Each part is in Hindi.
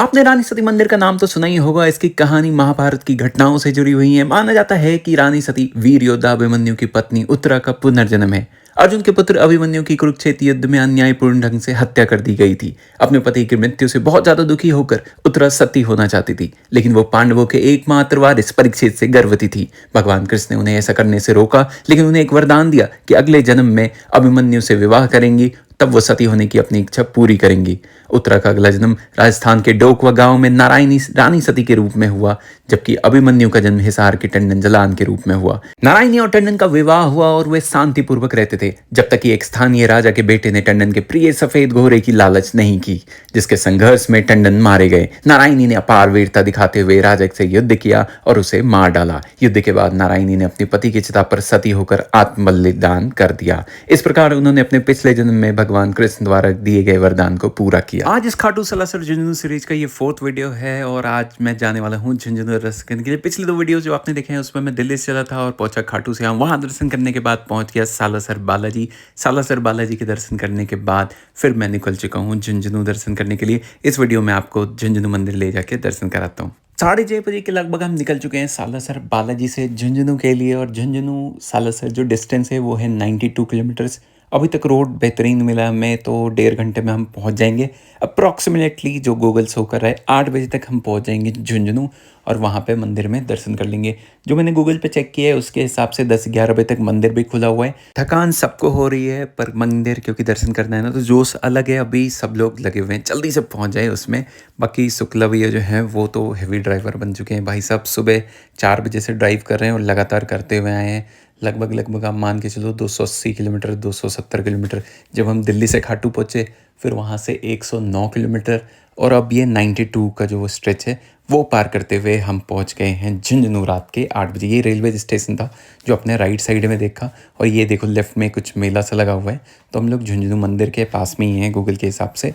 आपने रानी सती मंदिर का नाम तो सुना ही होगा। इसकी कहानी महाभारत की घटनाओं से जुड़ी हुई है। माना जाता है कि रानी सती वीर योद्धा अभिमन्यु की पत्नी उत्तरा का पुनर्जन्म है। अर्जुन के पुत्र अभिमन्यु की कुरुक्षेत्र युद्ध में अन्यायपूर्ण ढंग से हत्या कर दी गई थी। अपने पति की मृत्यु से बहुत ज्यादा दुखी होकर उत्तरा सती होना चाहती थी, लेकिन वो पांडवों के एकमात्र वारिस परीक्षित से गर्भवती थी। भगवान कृष्ण ने उन्हें ऐसा करने से रोका, लेकिन उन्हें एक वरदान दिया कि अगले जन्म में अभिमन्यु से विवाह करेंगी, तब वो सती होने की अपनी इच्छा पूरी करेंगी। उत्तरा का अगला जन्म राजस्थान के डोकवा गांव में नारायणी रानी सती के रूप में हुआ, जबकि अभिमन्यु का जन्म हिसार के टंडन जलान के रूप में हुआ। नारायणी और टंडन का विवाह हुआ और वे शांतिपूर्वक रहते थे, जब तक कि एक स्थानीय राजा के बेटे ने टंडन के प्रिय सफेद घोड़े की लालच नहीं की, जिसके संघर्ष में टंडन मारे गए। नारायणी ने अपार वीरता दिखाते हुए राजा से युद्ध किया और उसे मार डाला। युद्ध के बाद नारायणी ने अपने पति की चिता पर सती होकर आत्म बलिदान कर दिया। इस प्रकार उन्होंने अपने पिछले जन्म में भगवान कृष्ण द्वारा दिए गए वरदान को पूरा किया। आज इस खाटू सलासर झुंझुनू सीरीज का ये 4th वीडियो है और आज मैं जाने वाला हूँ झुंझुनू दर्शन करने के लिए। पिछले 2 वीडियो जो आपने देखे हैं उसमें मैं दिल्ली से चला था और पहुंचा खाटू से। वहाँ दर्शन करने के बाद पहुंच गया सालासर बालाजी। सालासर बालाजी के दर्शन करने के बाद फिर मैं निकल चुका हूँ झुंझुनू दर्शन करने के लिए। इस वीडियो में आपको झुंझुनू मंदिर ले जाके दर्शन कराता हूँ। 6:30 बजे के लगभग हम निकल चुके हैं सालासर बालाजी से झुंझुनू के लिए। और झुंझुनू सालासर जो डिस्टेंस है वो है 92 किलोमीटर्स। अभी तक रोड बेहतरीन मिला हमें, तो 1.5 घंटे में हम पहुंच जाएंगे अप्रॉक्सीमेटली। जो गूगल शो कर रहा है 8 बजे तक हम पहुंच जाएंगे झुंझुनू और वहां पे मंदिर में दर्शन कर लेंगे। जो मैंने गूगल पे चेक किया है उसके हिसाब से 10-11 बजे तक मंदिर भी खुला हुआ है। थकान सबको हो रही है, पर मंदिर क्योंकि दर्शन करना है ना, तो जोश अलग है। अभी सब लोग लगे हुए हैं, जल्दी से पहुंच जाए उसमें। बाकी शुक्ला भैया जो है वो तो हेवी ड्राइवर बन चुके हैं भाई साहब। सुबह 4 बजे से ड्राइव कर रहे हैं और लगातार करते हुए आए हैं। लगभग आप मान के चलो 280 किलोमीटर 270 किलोमीटर। जब हम दिल्ली से खाटू पहुँचे फिर वहाँ से 109 किलोमीटर और अब ये 92 का जो स्ट्रेच है वो पार करते हुए हम पहुँच गए हैं झुंझुनू रात के 8 बजे। ये रेलवे स्टेशन था जो अपने राइट साइड में देखा, और ये देखो लेफ्ट में कुछ मेला सा लगा हुआ है। तो हम लोग झुंझुनू मंदिर के पास में ही हैं गूगल के हिसाब से।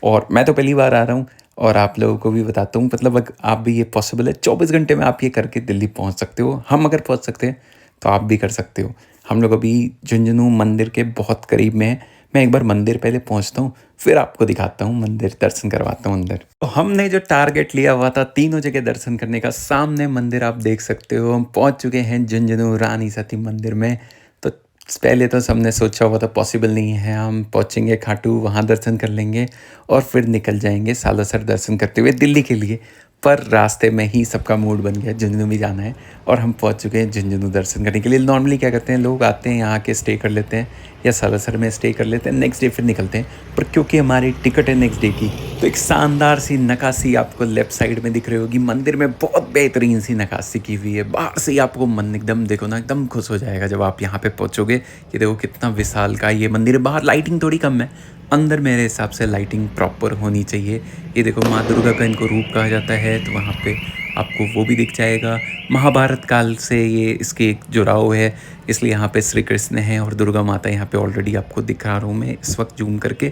और मैं तो पहली बार आ रहा हूँ और आप लोगों को भी बताता हूँ, मतलब अगर आप भी ये पॉसिबल है 24 घंटे में आप ये करके दिल्ली पहुँच सकते हो। हम अगर पहुँच सकते हैं तो आप भी कर सकते हो। हम लोग अभी झुंझुनू मंदिर के बहुत करीब में हैं। मैं एक बार मंदिर पहले पहुंचता हूँ, फिर आपको दिखाता हूँ मंदिर, दर्शन करवाता हूँ अंदर। तो हमने जो टारगेट लिया हुआ था तीनों जगह दर्शन करने का, सामने मंदिर आप देख सकते हो। हम पहुंच चुके हैं झुंझुनू रानी सती मंदिर में। तो पहले तो सबने सोचा हुआ था पॉसिबल नहीं है, हम पहुंचेंगे खाटू, वहाँ दर्शन कर लेंगे और फिर निकल जाएंगे सालासर दर्शन करते हुए दिल्ली के लिए। पर रास्ते में ही सबका मूड बन गया झुंझुनू भी जाना है और हम पहुंच चुके हैं झुंझुनू दर्शन करने के लिए। नॉर्मली क्या करते हैं, लोग आते हैं यहाँ के स्टे कर लेते हैं या सालासर में स्टे कर लेते हैं, नेक्स्ट डे फिर निकलते हैं। पर क्योंकि हमारी टिकट है नेक्स्ट डे की, तो एक शानदार सी नक्काशी आपको लेफ्ट साइड में दिख रही होगी। मंदिर में बहुत बेहतरीन सी नक्काशी की हुई है। बाहर से ही आपको मन एकदम देखो ना, एकदम खुश हो जाएगा जब आप यहाँ पे पहुँचोगे। ये देखो कितना विशाल का ये मंदिर है। बाहर लाइटिंग थोड़ी कम है, अंदर मेरे हिसाब से लाइटिंग प्रॉपर होनी चाहिए। ये देखो माँ दुर्गा का इनको रूप कहा जाता है, तो वहाँ पे आपको वो भी दिख जाएगा। महाभारत काल से ये इसके एक जुड़ाव है, इसलिए यहाँ पे श्री कृष्ण हैं और दुर्गा माता यहाँ पे ऑलरेडी आपको दिखा रहा हूँ मैं इस वक्त जूम करके।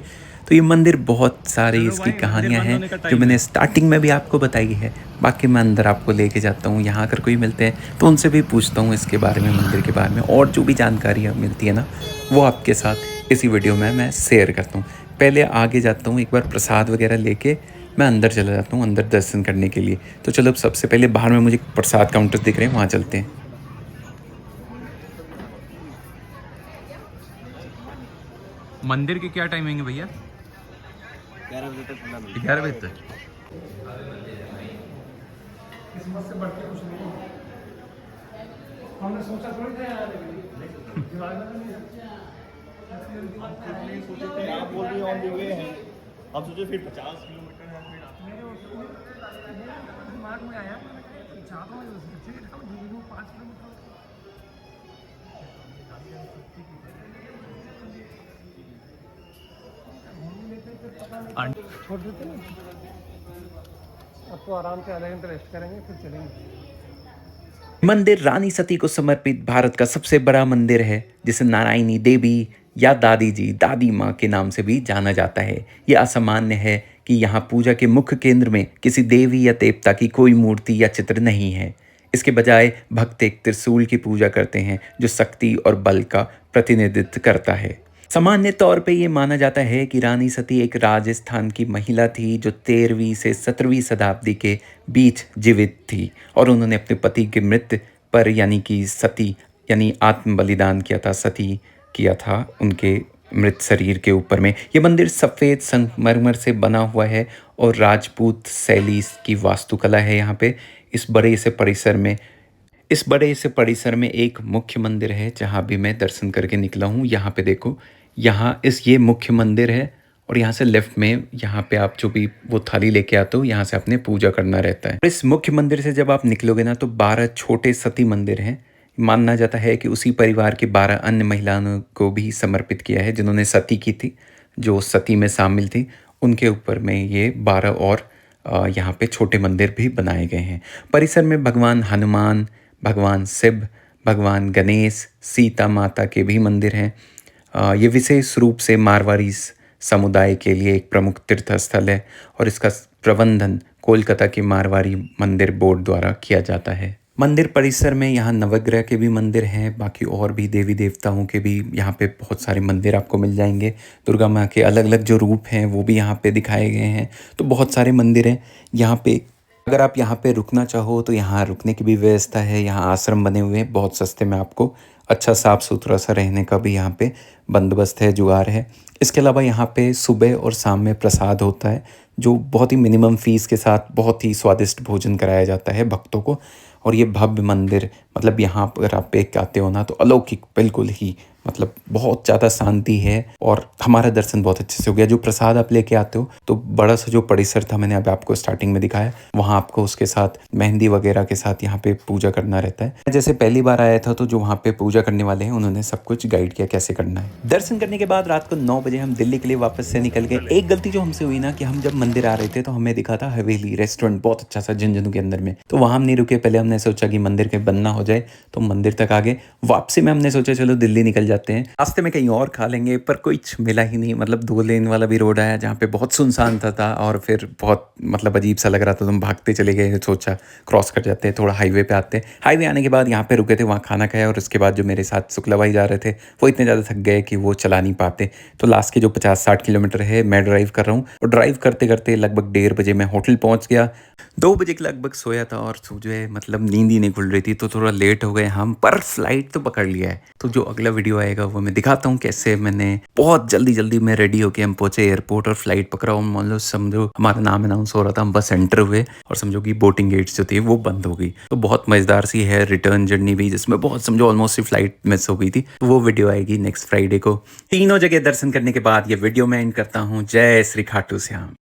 तो ये मंदिर बहुत सारी इसकी कहानियाँ हैं जो मैंने स्टार्टिंग में भी आपको बताई है। बाकी मैं अंदर आपको लेके जाता हूँ, यहाँ अगर कोई मिलते हैं तो उनसे भी पूछता हूँ इसके बारे में, मंदिर के बारे में, और जो भी जानकारी मिलती है ना वो आपके साथ इसी वीडियो में मैं शेयर करता हूँ। पहले आगे जाता हूँ, एक बार प्रसाद वगैरह लेके मैं अंदर चला जाता हूँ, अंदर दर्शन करने के लिए। तो चलो अब सबसे पहले बाहर में मुझे प्रसाद काउंटर दिख रहे हैं, वहाँ चलते हैं। मंदिर की क्या टाइमिंग है भैया? 11 बजे तक खुला मिलता है। 11 बजे तक। इससे बढ़ के कुछ नहीं है। हमने सोचा थोड़ी था यार, सोचे थे आप बोल रही ऑन द वे है, हम सोचे फिर 50 किलोमीटर है, फिर मेरे दिमाग में आया ज़्यादा 5 किलोमीटर छोड़ देते हैं। अब तो आराम से आधे घंटे रेस्ट करेंगे फिर चलेंगे। मंदिर रानी सती को समर्पित भारत का सबसे बड़ा मंदिर है, जिसे नारायणी देवी या दादी जी, दादी माँ के नाम से भी जाना जाता है। यह असामान्य है कि यहाँ पूजा के मुख्य केंद्र में किसी देवी या देवता की कोई मूर्ति या चित्र नहीं है। इसके बजाय भक्त एक त्रिशूल की पूजा करते हैं जो शक्ति और बल का प्रतिनिधित्व करता है। सामान्य तौर पे ये माना जाता है कि रानी सती एक राजस्थान की महिला थी जो 13वीं से 17वीं शताब्दी के बीच जीवित थी और उन्होंने अपने पति की मृत्यु पर यानी कि सती यानी आत्म बलिदान किया था, सती किया था उनके मृत शरीर के ऊपर में। ये मंदिर सफ़ेद संगमरमर से बना हुआ है और राजपूत शैली की वास्तुकला है यहाँ पे। इस बड़े से परिसर में एक मुख्य मंदिर है जहाँ भी मैं दर्शन करके निकला हूँ। यहाँ पे देखो, ये मुख्य मंदिर है और यहाँ से लेफ्ट में यहाँ पे आप जो भी वो थाली लेके आते हो यहाँ से आपने पूजा करना रहता है। इस मुख्य मंदिर से जब आप निकलोगे ना तो 12 छोटे सती मंदिर हैं। माना जाता है कि उसी परिवार की 12 अन्य महिलाओं को भी समर्पित किया है जिन्होंने सती की थी, जो सती में शामिल थी। उनके ऊपर में ये 12 और यहाँ पे छोटे मंदिर भी बनाए गए हैं। परिसर में भगवान हनुमान, भगवान शिव, भगवान गणेश, सीता माता के भी मंदिर हैं। ये विशेष रूप से मारवाड़ी समुदाय के लिए एक प्रमुख तीर्थ स्थल है और इसका प्रबंधन कोलकाता के मारवाड़ी मंदिर बोर्ड द्वारा किया जाता है। मंदिर परिसर में यहाँ नवग्रह के भी मंदिर हैं, बाकी और भी देवी देवताओं के भी यहाँ पे बहुत सारे मंदिर आपको मिल जाएंगे। दुर्गा माँ के अलग अलग जो रूप हैं वो भी यहाँ पे दिखाए गए हैं। तो बहुत सारे मंदिर हैं यहाँ पे। अगर आप यहाँ पे रुकना चाहो तो यहाँ रुकने की भी व्यवस्था है। यहाँ आश्रम बने हुए हैं बहुत सस्ते में, आपको अच्छा साफ़ सुथरा सा रहने का भी यहाँ पे बंदोबस्त है, जुगाड़ है। इसके अलावा यहाँ पे सुबह और शाम में प्रसाद होता है जो बहुत ही मिनिमम फ़ीस के साथ बहुत ही स्वादिष्ट भोजन कराया जाता है भक्तों को। और ये भव्य मंदिर, मतलब यहाँ अगर आप एक आते हो ना तो अलौकिक, बिल्कुल ही मतलब बहुत ज़्यादा शांति है और हमारा दर्शन बहुत अच्छे से हो गया। जो प्रसाद आप लेके आते हो तो बड़ा सा जो परिसर था मैंने अभी आपको स्टार्टिंग में दिखाया, वहाँ आपको उसके साथ मेहंदी वगैरह के साथ यहाँ पे पूजा करना रहता है। जैसे पहली बार आया था तो जो वहाँ पे पूजा करने वाले हैं उन्होंने सब कुछ गाइड किया कैसे करना है। दर्शन करने के बाद रात को 9 बजे हम दिल्ली के लिए वापस से निकल गए। एक गलती जो हमसे हुई ना कि हम जब मंदिर आ रहे थे तो हमें दिखा था हवेली रेस्टोरेंट, बहुत अच्छा सा झुंझुनू के अंदर में, तो वहाँ हम नहीं रुके। पहले हमने सोचा कि मंदिर के बंद ना हो जाए तो मंदिर तक आ गए। वापसी में हमने सोचा चलो दिल्ली निकल जाते हैं, रास्ते में कहीं और खा लेंगे, पर कुछ मिला ही नहीं। मतलब 2 लेन वाला भी रोड आया जहाँ पे बहुत सुनसान था और फिर बहुत मतलब अजीब सा लग रहा था। तुम भागते चले गए, सोचा क्रॉस कर जाते हैं, थोड़ा हाईवे पे आते हैं। हाईवे आने के बाद यहाँ पे रुके थे, वहाँ खाना खाया और उसके बाद जो मेरे साथ शुक्ला भाई जा रहे थे वो इतने ज़्यादा थक गए कि वो चला नहीं पाते। तो लास्ट के जो 50-60 किलोमीटर है मैं ड्राइव कर रहा हूँ और ड्राइव करते करते लगभग 1:30 बजे मैं होटल पहुँच गया। 2 बजे के लगभग सोया था और जो है मतलब नींद ही नहीं खुल रही थी, तो थोड़ा लेट हो गए हम, पर फ्लाइट तो पकड़ लिया है। तो जो अगला वीडियो आएगा वो मैं दिखाता हूँ कैसे मैंने बहुत जल्दी में रेडी होके हम पहुंचे एयरपोर्ट और फ्लाइट पकड़ा। और मान लो समझो हमारा नाम अनाउंस हो रहा था, हम बस एंटर हुए और समझो कि बोटिंग गेट्स जो थी वो बंद हो गई। तो बहुत मज़ेदार सी है रिटर्न जर्नी भी, जिसमें बहुत समझो ऑलमोस्ट फ्लाइट मिस हो गई थी। तो वो वीडियो आएगी नेक्स्ट फ्राइडे को। तीनों जगह दर्शन करने के बाद ये वीडियो मैं एंड करता हूँ। जय श्री खाटू श्याम।